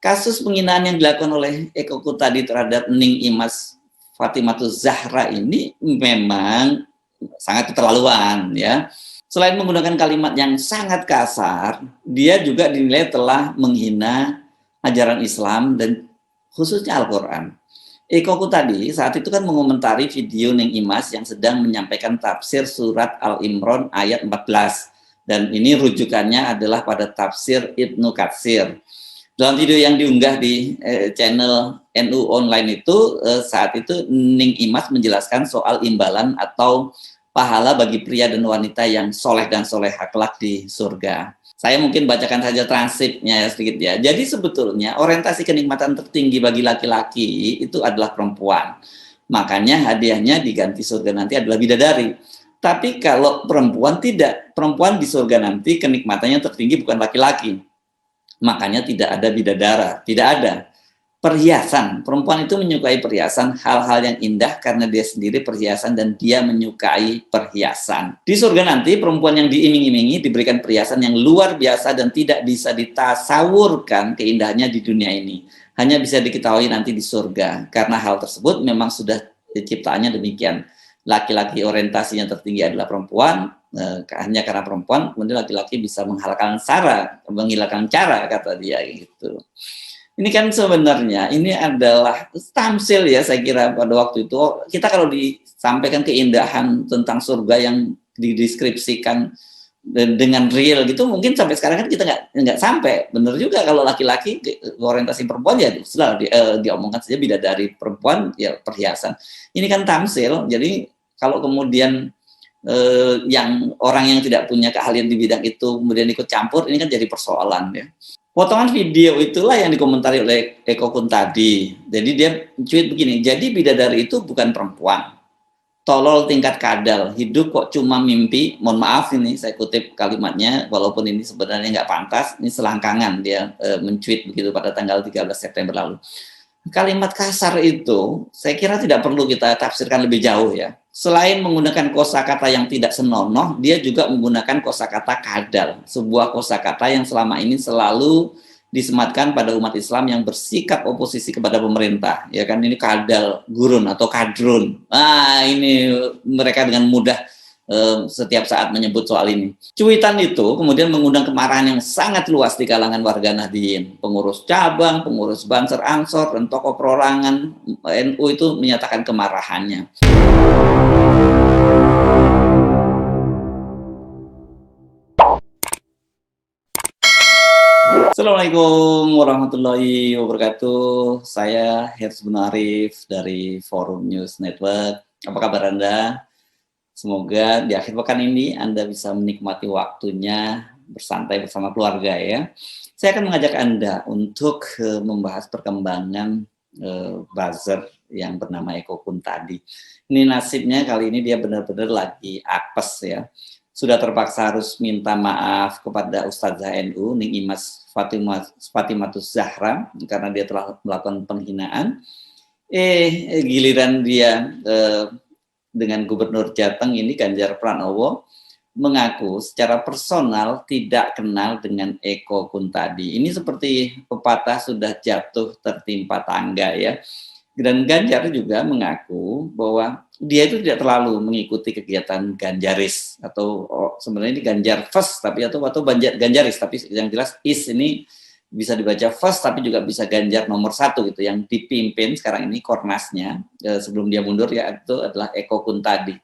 kasus penghinaan yang dilakukan oleh Eko Kuntadi terhadap Ning Imas Fatimahtus Zahra ini memang sangat keterlaluan ya. Selain menggunakan kalimat yang sangat kasar, dia juga dinilai telah menghina ajaran Islam dan khususnya Al-Quran. Eko Kuntadi saat itu kan mengomentari video Ning Imas yang sedang menyampaikan tafsir surat Al-Imran ayat 14. Dan ini rujukannya adalah pada tafsir Ibnu Katsir. Dalam video yang diunggah di channel NU Online itu, saat itu Ning Imas menjelaskan soal imbalan atau pahala bagi pria dan wanita yang soleh dan solehah kelak di surga. Saya mungkin bacakan saja transkripnya sedikit ya. Jadi sebetulnya orientasi kenikmatan tertinggi bagi laki-laki itu adalah perempuan. Makanya hadiahnya diganti surga nanti adalah bidadari. Tapi kalau perempuan tidak, perempuan di surga nanti kenikmatannya tertinggi bukan laki-laki. Makanya tidak ada bidadara, tidak ada. Perhiasan, perempuan itu menyukai perhiasan, hal-hal yang indah karena dia sendiri perhiasan dan dia menyukai perhiasan. Di surga nanti perempuan yang diiming-imingi diberikan perhiasan yang luar biasa dan tidak bisa ditasawurkan keindahannya di dunia ini. Hanya bisa diketahui nanti di surga, karena hal tersebut memang sudah ciptaannya demikian. Laki-laki orientasinya tertinggi adalah perempuan, hanya karena perempuan, kemudian laki-laki bisa menghilangkan cara, kata dia gitu. Ini kan sebenarnya ini adalah tamsil ya, saya kira pada waktu itu kita kalau disampaikan keindahan tentang surga yang dideskripsikan dengan real gitu, mungkin sampai sekarang kan kita nggak sampai. Bener juga kalau laki-laki orientasi perempuan ya selalu diomongkan saja bidadari, perempuan ya perhiasan. Ini kan tamsil, jadi kalau kemudian yang orang yang tidak punya keahlian di bidang itu kemudian ikut campur, ini kan jadi persoalan ya. Potongan video itulah yang dikomentari oleh Eko Kuntadi. Jadi dia tweet begini, jadi bidadari itu bukan perempuan. Tolol tingkat kadal, hidup kok cuma mimpi. Mohon maaf ini saya kutip kalimatnya, walaupun ini sebenarnya nggak pantas. Ini selangkangan dia men-tweet begitu pada tanggal 13 September lalu. Kalimat kasar itu saya kira tidak perlu kita tafsirkan lebih jauh ya. Selain menggunakan kosakata yang tidak senonoh, dia juga menggunakan kosakata kadal, sebuah kosakata yang selama ini selalu disematkan pada umat Islam yang bersikap oposisi kepada pemerintah. Ya kan, ini kadal gurun atau kadrun. Nah, ini mereka dengan mudah setiap saat menyebut soal ini. Cuitan itu kemudian mengundang kemarahan yang sangat luas di kalangan warga Nahdliyin. Pengurus cabang, pengurus Banser Ansor, dan tokoh perorangan NU itu menyatakan kemarahannya. Assalamualaikum warahmatullahi wabarakatuh. Saya Hirs bin Arif dari Forum News Network. Apa kabar Anda? Semoga di akhir pekan ini Anda bisa menikmati waktunya bersantai bersama keluarga ya. Saya akan mengajak Anda untuk membahas perkembangan buzzer yang bernama Eko Kuntadi. Ini nasibnya kali ini dia benar-benar lagi apes ya. Sudah terpaksa harus minta maaf kepada Ustazah NU Ning Imas Fatimahtus Zahra karena dia telah melakukan penghinaan. Giliran dia dengan Gubernur Jateng ini Ganjar Pranowo mengaku secara personal tidak kenal dengan Eko Kuntadi. Ini seperti pepatah sudah jatuh tertimpa tangga ya. Dan Ganjar juga mengaku bahwa dia itu tidak terlalu mengikuti kegiatan Ganjaris atau sebenarnya ini Ganjar First tapi atau Ganjaris, tapi yang jelas ini bisa dibaca first tapi juga bisa Ganjar nomor 1 gitu, yang dipimpin sekarang ini Kornasnya sebelum dia mundur ya, itu adalah Eko Kuntadi.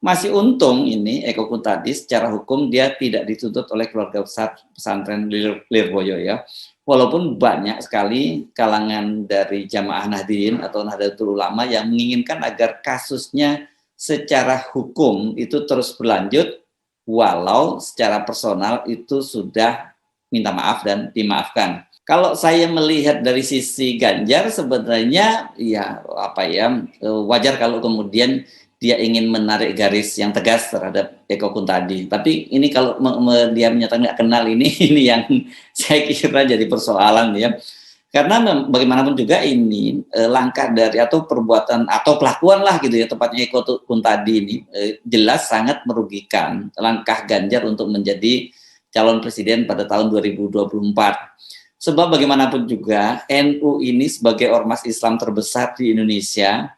Masih untung ini Eko Kuntadi secara hukum dia tidak dituntut oleh keluarga besar pesantren Lirboyo ya, walaupun banyak sekali kalangan dari jamaah Nahdliyin atau Nahdlatul Ulama yang menginginkan agar kasusnya secara hukum itu terus berlanjut walau secara personal itu sudah minta maaf dan dimaafkan. Kalau saya melihat dari sisi Ganjar sebenarnya ya wajar kalau kemudian dia ingin menarik garis yang tegas terhadap Eko Kuntadi. Tapi ini kalau dia menyatakan nggak kenal ini yang saya kira jadi persoalan ya. Karena bagaimanapun juga ini langkah dari atau perbuatan atau pelakuan lah gitu ya tepatnya Eko Kuntadi ini jelas sangat merugikan langkah Ganjar untuk menjadi calon presiden pada tahun 2024. Sebab bagaimanapun juga NU ini sebagai ormas Islam terbesar di Indonesia,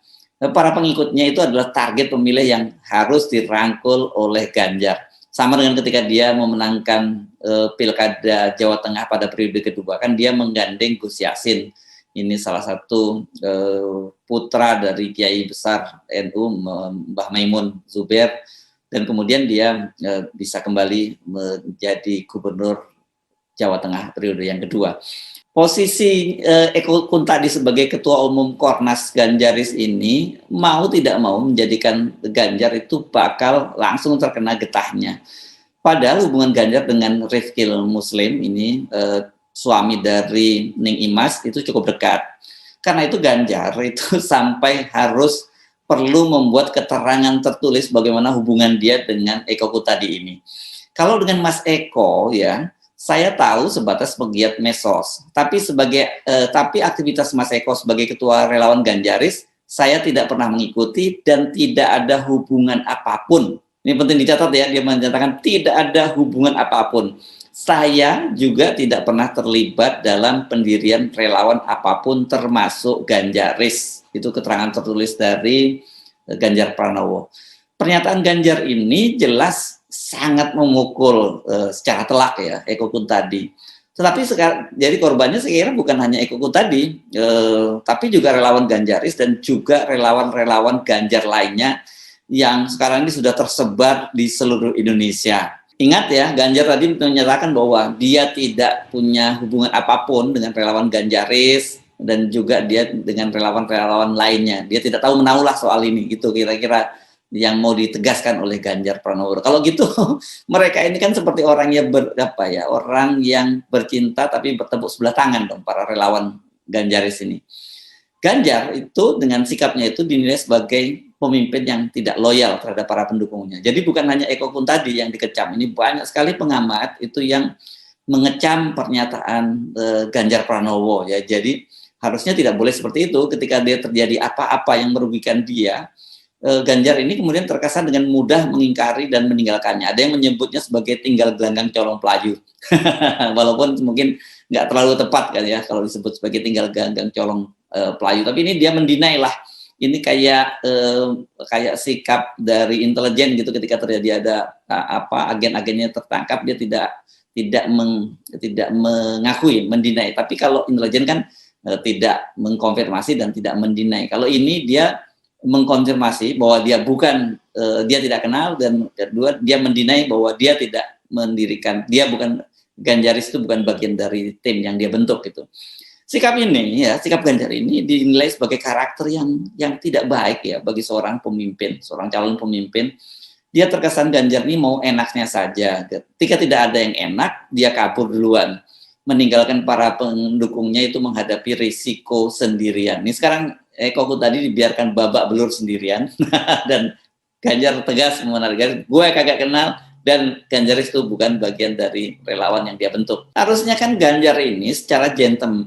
para pengikutnya itu adalah target pemilih yang harus dirangkul oleh Ganjar. Sama dengan ketika dia memenangkan Pilkada Jawa Tengah pada periode kedua, kan dia menggandeng Gus Yassin. Ini salah satu putra dari Kiai besar NU, Mbah Maimun Zubair, dan kemudian dia bisa kembali menjadi gubernur Jawa Tengah periode yang kedua. Posisi Eko Kuntadi sebagai ketua umum Kornas Ganjaris ini mau tidak mau menjadikan Ganjar itu bakal langsung terkena getahnya. Padahal hubungan Ganjar dengan Rifkil Muslim ini suami dari Ning Imas itu cukup dekat. Karena itu Ganjar itu sampai harus perlu membuat keterangan tertulis bagaimana hubungan dia dengan Eko Kuntadi ini. Kalau dengan Mas Eko ya, saya tahu sebatas pegiat medsos, tapi tapi aktivitas Mas Eko sebagai ketua relawan Ganjaris saya tidak pernah mengikuti dan tidak ada hubungan apapun. Ini penting dicatat ya, dia menyatakan tidak ada hubungan apapun. Saya juga tidak pernah terlibat dalam pendirian relawan apapun termasuk Ganjaris. Itu keterangan tertulis dari Ganjar Pranowo. Pernyataan Ganjar ini jelas sangat memukul secara telak ya Eko Kuntadi. Tetapi jadi korbannya saya kira bukan hanya Eko Kuntadi, tapi juga relawan Ganjaris dan juga relawan-relawan Ganjar lainnya yang sekarang ini sudah tersebar di seluruh Indonesia. Ingat ya, Ganjar tadi menyatakan bahwa dia tidak punya hubungan apapun dengan relawan Ganjaris dan juga dia dengan relawan-relawan lainnya. Dia tidak tahu menaulah soal ini, gitu kira-kira yang mau ditegaskan oleh Ganjar Pranowo. Kalau gitu, mereka ini kan seperti orang yang orang yang bercinta tapi bertepuk sebelah tangan dong, para relawan Ganjaris ini. Ganjar itu dengan sikapnya itu dinilai sebagai pemimpin yang tidak loyal terhadap para pendukungnya. Jadi bukan hanya Eko Kuntadi yang dikecam, ini banyak sekali pengamat itu yang mengecam pernyataan Ganjar Pranowo ya. Jadi harusnya tidak boleh seperti itu. Ketika dia terjadi apa-apa yang merugikan dia, Ganjar ini kemudian terkesan dengan mudah mengingkari dan meninggalkannya. Ada yang menyebutnya sebagai tinggal gelanggang colong pelayu. Walaupun mungkin nggak terlalu tepat kan ya kalau disebut sebagai tinggal gelanggang colong pelayu. Tapi ini dia mendinai lah. Ini kayak sikap dari intelijen gitu, ketika terjadi ada agen-agennya tertangkap, dia tidak mengakui, mendinai. Tapi kalau intelijen kan tidak mengkonfirmasi dan tidak mendinai. Kalau ini dia mengkonfirmasi bahwa dia dia tidak kenal, dan kedua dia mendinai bahwa dia tidak mendirikan, dia bukan Ganjaris, itu bukan bagian dari tim yang dia bentuk gitu. Sikap Ganjar ini dinilai sebagai karakter yang tidak baik ya bagi seorang pemimpin, seorang calon pemimpin. Dia terkesan Ganjar ini mau enaknya saja. Ketika tidak ada yang enak, dia kabur duluan, meninggalkan para pendukungnya itu menghadapi risiko sendirian. Ini sekarang Eko Kuntadi dibiarkan babak belur sendirian dan Ganjar tegas menarik, gue kagak kenal, dan Ganjaris itu bukan bagian dari relawan yang dia bentuk. Harusnya kan Ganjar ini secara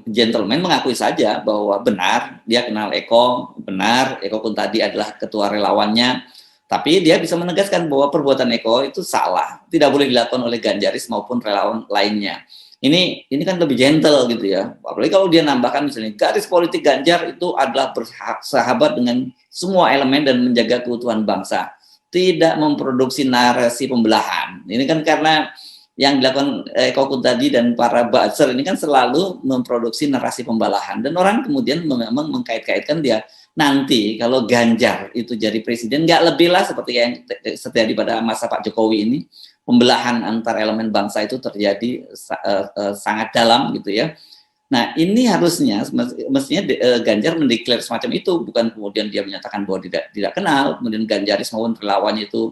gentleman mengakui saja bahwa benar dia kenal Eko, benar Eko Kuntadi adalah ketua relawannya, tapi dia bisa menegaskan bahwa perbuatan Eko itu salah, tidak boleh dilakukan oleh Ganjaris maupun relawan lainnya. Ini kan lebih gentle gitu ya. Apalagi kalau dia nambahkan misalnya garis politik Ganjar itu adalah bersahabat dengan semua elemen dan menjaga keutuhan bangsa, tidak memproduksi narasi pembelahan. Ini kan karena yang dilakukan Eko Kuntadi dan para buzzer ini kan selalu memproduksi narasi pembelahan, dan orang kemudian memang mengkait-kaitkan dia nanti kalau Ganjar itu jadi presiden, nggak lebih lah seperti yang terjadi pada masa Pak Jokowi ini, pembelahan antar elemen bangsa itu terjadi sangat dalam gitu ya. Nah ini harusnya mestinya Ganjar mendeklar semacam itu, bukan kemudian dia menyatakan bahwa tidak kenal, kemudian Ganjaris maupun relawannya itu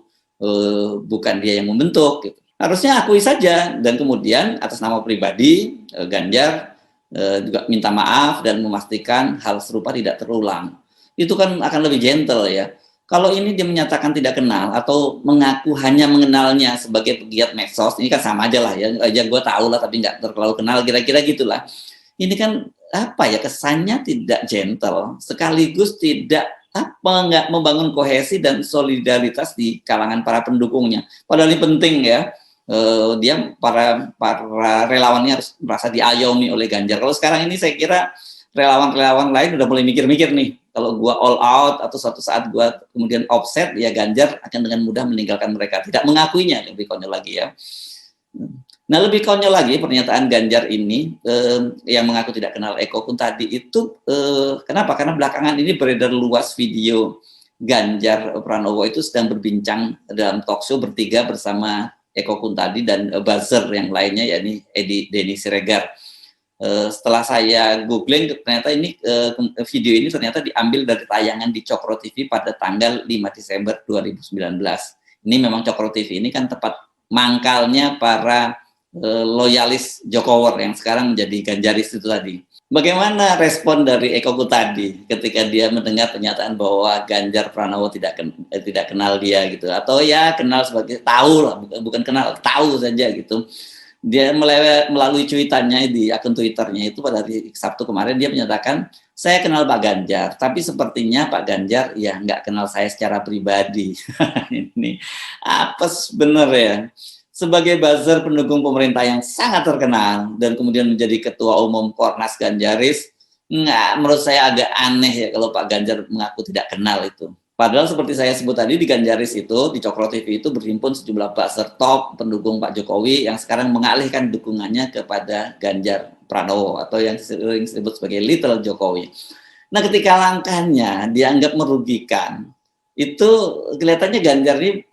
bukan dia yang membentuk gitu. Harusnya akui saja, dan kemudian atas nama pribadi Ganjar juga minta maaf dan memastikan hal serupa tidak terulang. Itu kan akan lebih gentle ya. Kalau ini dia menyatakan tidak kenal atau mengaku hanya mengenalnya sebagai pegiat medsos, ini kan sama aja lah ya. Aja gue tahu lah tapi nggak terlalu kenal, kira-kira gitulah. Ini kan kesannya tidak gentle, sekaligus nggak membangun kohesi dan solidaritas di kalangan para pendukungnya. Padahal ini penting ya. dia para relawannya harus merasa diayomi oleh Ganjar. Kalau sekarang ini saya kira relawan-relawan lain udah mulai mikir-mikir nih, kalau gua all out atau suatu saat gua kemudian offset, ya Ganjar akan dengan mudah meninggalkan mereka, tidak mengakuinya, lebih konyol lagi ya. Nah, lebih konyol lagi pernyataan Ganjar ini yang mengaku tidak kenal Eko pun tadi itu, kenapa? Karena belakangan ini beredar luas video Ganjar Pranowo itu sedang berbincang dalam talk show bertiga bersama Eko Kuntadi dan buzzer yang lainnya, yakni Denny Siregar. Setelah saya googling, ternyata ini video ini ternyata diambil dari tayangan di Cokro TV pada tanggal 5 Desember 2019. Ini memang Cokro TV ini kan tempat mangkalnya para loyalis Jokower yang sekarang menjadi Ganjaris itu tadi. Bagaimana respon dari Eko Kuntadi ketika dia mendengar pernyataan bahwa Ganjar Pranowo tidak kenal dia gitu, atau ya kenal sebagai tahu lah, bukan kenal, tahu saja gitu. Dia melalui cuitannya di akun Twitternya itu pada hari Sabtu kemarin, dia menyatakan, saya kenal Pak Ganjar, tapi sepertinya Pak Ganjar ya nggak kenal saya secara pribadi. Ini apes bener ya. Sebagai buzzer pendukung pemerintah yang sangat terkenal dan kemudian menjadi ketua umum Kornas Ganjaris, menurut saya agak aneh ya kalau Pak Ganjar mengaku tidak kenal itu. Padahal seperti saya sebut tadi, di Ganjaris itu, di Cokro TV itu berhimpun sejumlah buzzer top pendukung Pak Jokowi yang sekarang mengalihkan dukungannya kepada Ganjar Pranowo atau yang sering disebut sebagai Little Jokowi. Nah, ketika langkahnya dianggap merugikan, itu kelihatannya Ganjar ini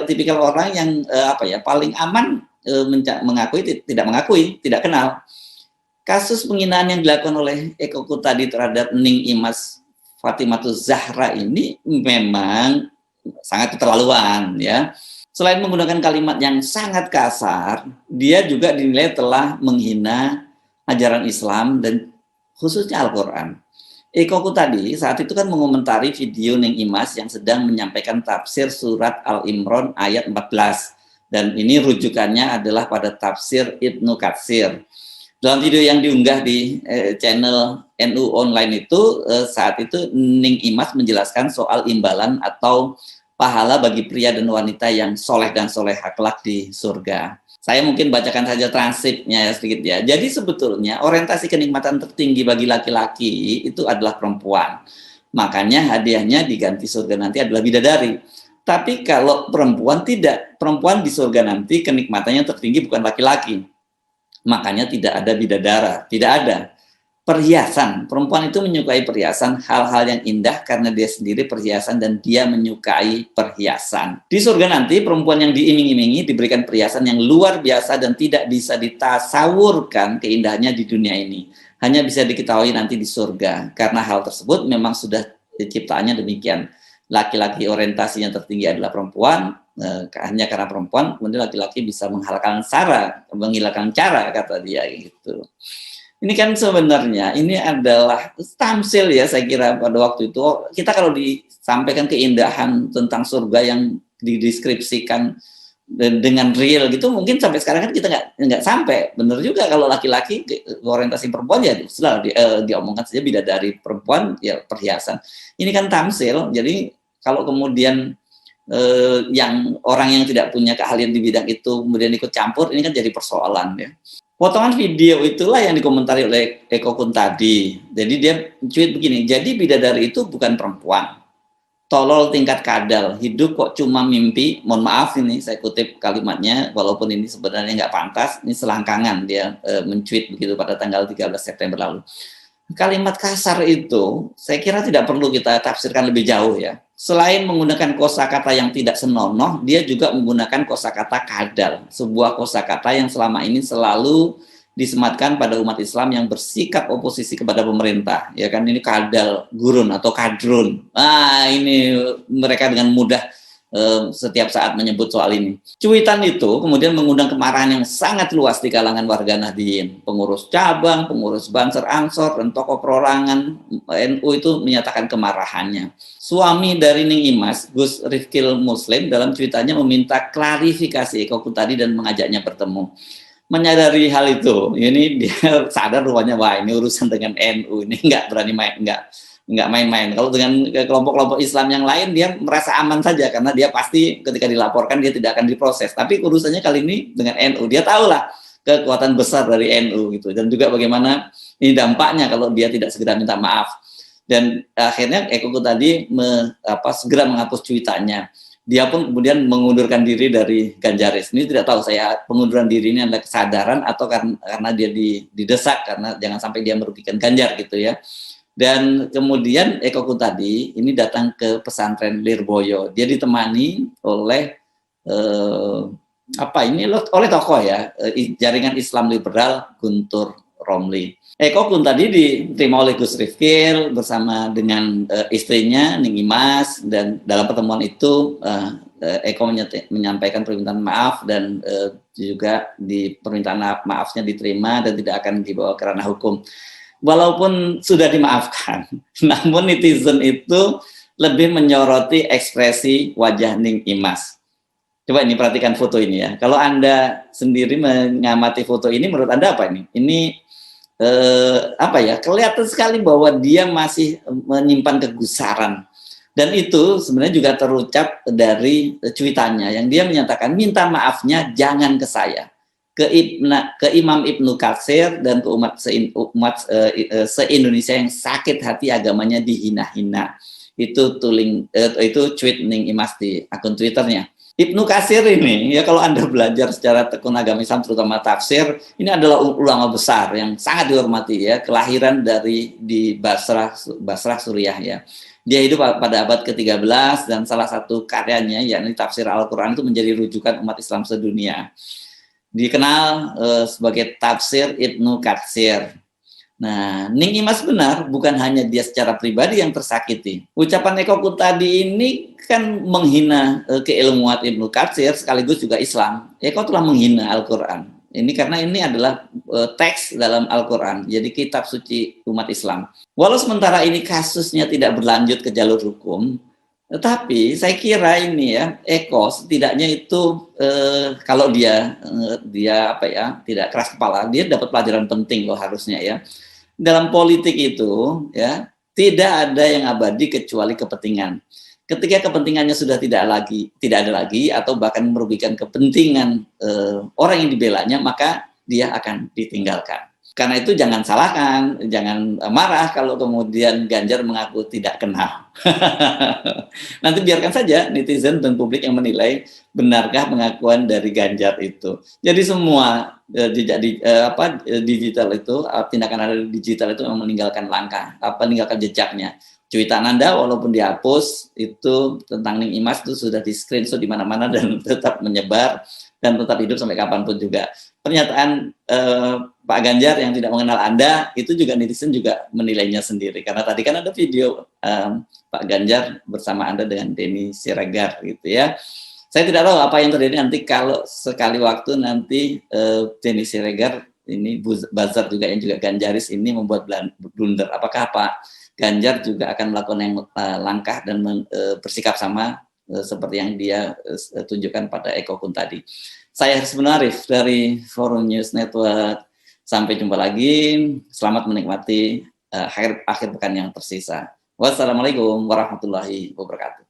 tipikal orang yang paling aman mengakui, tidak kenal. Kasus penghinaan yang dilakukan oleh Eko Kuntadi terhadap Ning Imas Fatimatus Zahra ini memang sangat keterlaluan ya. Selain menggunakan kalimat yang sangat kasar, dia juga dinilai telah menghina ajaran Islam dan khususnya Al-Quran. Eko Kuntadi saat itu kan mengomentari video Ning Imas yang sedang menyampaikan tafsir surat Al-Imran ayat 14. Dan ini rujukannya adalah pada tafsir Ibnu Katsir. Dalam video yang diunggah di channel NU Online itu, saat itu Ning Imas menjelaskan soal imbalan atau pahala bagi pria dan wanita yang soleh dan solehah kelak di surga. Saya mungkin bacakan saja transkripnya sedikit ya. Jadi sebetulnya orientasi kenikmatan tertinggi bagi laki-laki itu adalah perempuan. Makanya hadiahnya diganti surga nanti adalah bidadari. Tapi kalau perempuan tidak, perempuan di surga nanti kenikmatannya tertinggi bukan laki-laki. Makanya tidak ada bidadara, tidak ada. Perhiasan, perempuan itu menyukai perhiasan, hal-hal yang indah karena dia sendiri perhiasan dan dia menyukai perhiasan. Di surga nanti perempuan yang diiming-imingi diberikan perhiasan yang luar biasa dan tidak bisa ditasawurkan keindahannya di dunia ini. Hanya bisa diketahui nanti di surga, karena hal tersebut memang sudah ciptaannya demikian. Laki-laki orientasinya tertinggi adalah perempuan, hanya karena perempuan kemudian laki-laki bisa menghilangkan cara, kata dia gitu. Ini kan sebenarnya ini adalah tamsil ya, saya kira pada waktu itu kita kalau disampaikan keindahan tentang surga yang dideskripsikan dengan real gitu, mungkin sampai sekarang kan kita nggak sampai. Bener juga kalau laki-laki orientasi perempuan ya selalu diomongkan saja bidadari, perempuan ya perhiasan. Ini kan tamsil, jadi kalau kemudian yang orang yang tidak punya keahlian di bidang itu kemudian ikut campur, ini kan jadi persoalan ya. Potongan video itulah yang dikomentari oleh Eko Kuntadi. Jadi dia tweet begini, jadi bidadari itu bukan perempuan, tolol tingkat kadal, hidup kok cuma mimpi. Mohon maaf ini saya kutip kalimatnya, walaupun ini sebenarnya nggak pantas, ini selangkangan dia men-tweet begitu pada tanggal 13 September lalu. Kalimat kasar itu saya kira tidak perlu kita tafsirkan lebih jauh ya. Selain menggunakan kosakata yang tidak senonoh, dia juga menggunakan kosakata kadal, sebuah kosakata yang selama ini selalu disematkan pada umat Islam yang bersikap oposisi kepada pemerintah. Ya kan, ini kadal gurun atau kadrun. Ini mereka dengan mudah setiap saat menyebut soal ini. Cuitan itu kemudian mengundang kemarahan yang sangat luas di kalangan warga Nahdliyin. Pengurus cabang, pengurus Banser Ansor, dan tokoh perorangan NU itu menyatakan kemarahannya. Suami dari Ning Imas, Gus Rifkil Muslim, dalam cuitannya meminta klarifikasi Eko Kuntadi dan mengajaknya bertemu. Menyadari hal itu, ini dia sadar rupanya, wah ini urusan dengan NU, ini nggak berani main, nggak main-main. Kalau dengan kelompok-kelompok Islam yang lain, dia merasa aman saja karena dia pasti ketika dilaporkan dia tidak akan diproses. Tapi urusannya kali ini dengan NU, dia tahulah kekuatan besar dari NU gitu, dan juga bagaimana ini dampaknya kalau dia tidak segera minta maaf. Dan akhirnya Eko tadi segera menghapus cuitannya. Dia pun kemudian mengundurkan diri dari Ganjaris. Ini tidak tahu saya pengunduran diri ini adalah kesadaran atau karena dia didesak karena jangan sampai dia merugikan Ganjar gitu ya. Dan kemudian Eko tadi ini datang ke pesantren Lirboyo. Dia ditemani oleh oleh tokoh ya, jaringan Islam liberal Guntur Romli. Eko pun tadi diterima oleh Gus Rifkil bersama dengan istrinya Ning Imas, dan dalam pertemuan itu Eko menyampaikan permintaan maaf dan juga di permintaan maafnya diterima dan tidak akan dibawa ke ranah hukum. Walaupun sudah dimaafkan, namun netizen itu lebih menyoroti ekspresi wajah Ning Imas. Coba ini perhatikan foto ini ya. Kalau Anda sendiri mengamati foto ini, menurut Anda apa ini? Ini kelihatan sekali bahwa dia masih menyimpan kegusaran, dan itu sebenarnya juga terucap dari cuitannya yang dia menyatakan minta maafnya jangan ke saya, ke Imam Ibnu Katsir dan ke umat se-Indonesia yang sakit hati agamanya dihina-hina. Itu tweet Ning Imas di akun Twitternya. Ibnu Katsir ini, ya kalau Anda belajar secara tekun agama Islam, terutama tafsir, ini adalah ulama besar yang sangat dihormati ya, kelahiran di Basrah Suriah ya. Dia hidup pada abad ke-13 dan salah satu karyanya, yakni tafsir Al-Quran, itu menjadi rujukan umat Islam sedunia. Dikenal sebagai tafsir Ibnu Katsir. Nah, Ning Imas benar, bukan hanya dia secara pribadi yang tersakiti. Ucapan Eko tadi ini kan menghina keilmuan Ibnu Katsir sekaligus juga Islam. Eko telah menghina Al-Quran. Ini karena ini adalah teks dalam Al-Quran, jadi kitab suci umat Islam. Walau sementara ini kasusnya tidak berlanjut ke jalur hukum, tetapi saya kira ini ya, Eko setidaknya itu kalau dia tidak keras kepala, dia dapat pelajaran penting loh harusnya ya. Dalam politik itu ya, tidak ada yang abadi kecuali kepentingan. Ketika kepentingannya sudah tidak ada lagi atau bahkan merugikan kepentingan orang yang dibelanya, maka dia akan ditinggalkan. Karena itu jangan salahkan, jangan marah kalau kemudian Ganjar mengaku tidak kenal. Nanti biarkan saja netizen dan publik yang menilai benarkah pengakuan dari Ganjar itu. Jadi semua digital itu, tindakan ada di digital itu memang meninggalkan meninggalkan jejaknya. Cuitan Anda walaupun dihapus itu tentang Ning Imas itu sudah di screenshot di mana-mana dan tetap menyebar dan tetap hidup sampai kapanpun juga. Pernyataan Pak Ganjar yang tidak mengenal Anda itu juga netizen juga menilainya sendiri, karena tadi kan ada video Pak Ganjar bersama Anda dengan Denny Siregar gitu ya. Saya tidak tahu apa yang terjadi nanti kalau sekali waktu nanti Denny Siregar ini buzzer juga yang juga Ganjaris ini membuat blunder. Apakah Pak Ganjar juga akan melakukan yang langkah dan bersikap sama seperti yang dia tunjukkan pada Eko Kun tadi. Saya Haris Munarif dari Forum News Network. Sampai jumpa lagi. Selamat menikmati akhir pekan yang tersisa. Wassalamualaikum warahmatullahi wabarakatuh.